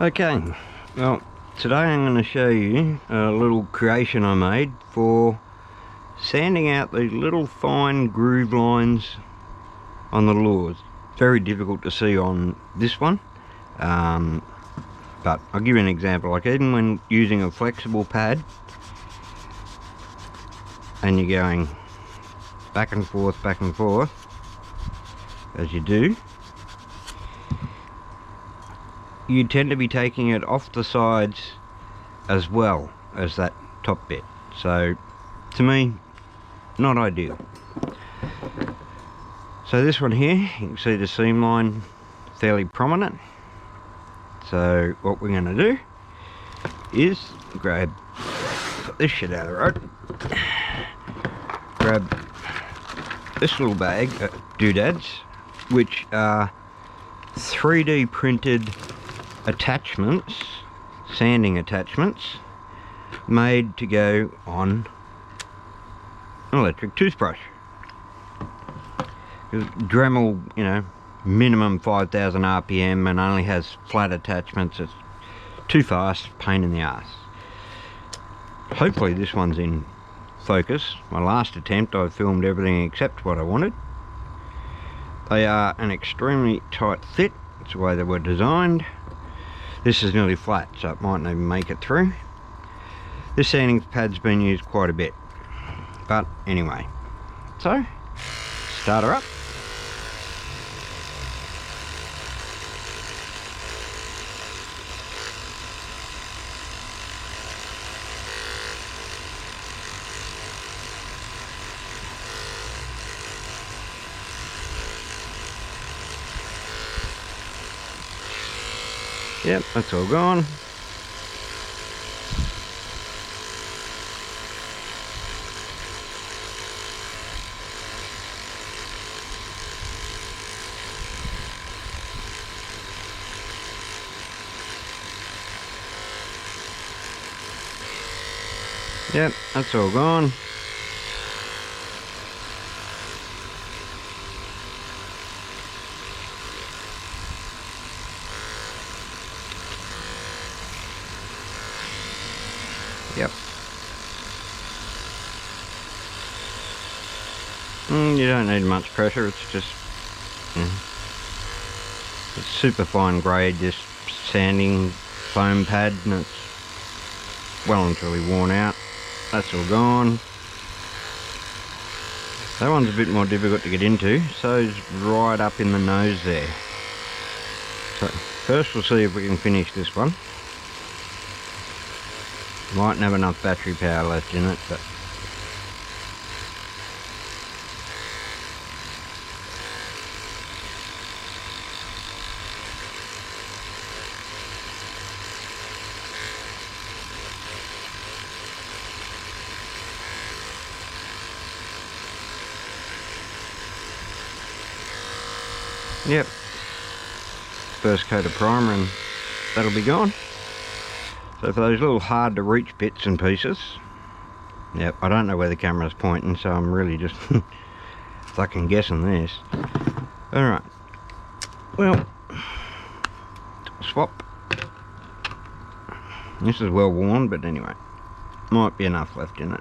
Okay, well today I'm going to show you a little creation I made for sanding out these little fine groove lines on the lures. Very difficult to see on this one, but I'll give you an example. Like even when using a flexible pad and you're going back and forth as you do, you tend to be taking it off the sides as well as that top bit. So to me, not ideal. So this one here, you can see the seam line fairly prominent. So what we're going to do is grab this shit out of the road, grab this little bag of doodads, which are 3D printed attachments, sanding attachments, made to go on an electric toothbrush. Dremel, you know, minimum 5,000 RPM and only has flat attachments. It's too fast, pain in the ass. Hopefully this one's in focus. My last attempt I filmed everything except what I wanted. They are an extremely tight fit. It's the way they were designed. This is nearly flat, so it might not even make it through. This sanding pad's been used quite a bit, but anyway. So, start her up. Yep, that's all gone. Yep, that's all gone. Yep. You don't need much pressure, it's just it's super fine grade, just sanding foam pad, and it's well and truly worn out. That's all gone. That one's a bit more difficult to get into, so it's right up in the nose there. So first we'll see if we can finish this one. Mightn't have enough battery power left in it, but yep, first coat of primer and that'll be gone. So for those little hard to reach bits and pieces, yep, I don't know where the camera's pointing, so I'm really just fucking guessing this. Alright, well, swap. This is well worn, but anyway, might be enough left in it.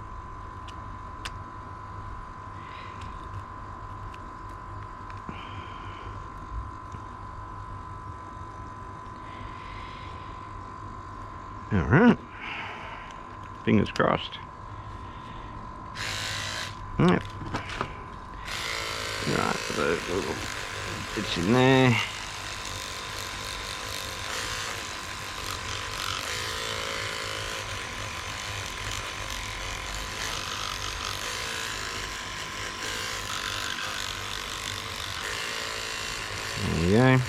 Alright, fingers crossed. Yep. Right, put those little bits in there. There we go.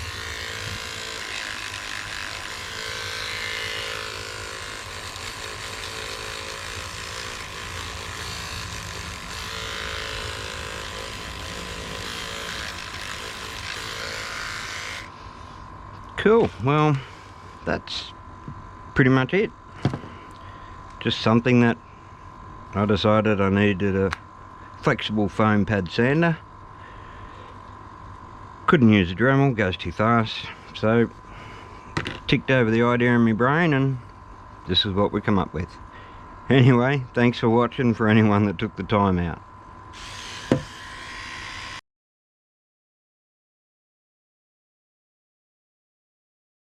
Cool, well, that's pretty much it. Just something that I decided I needed a flexible foam pad sander. Couldn't use a Dremel, goes too fast, so ticked over the idea in my brain, and this is what we come up with. Anyway, thanks for watching for anyone that took the time out.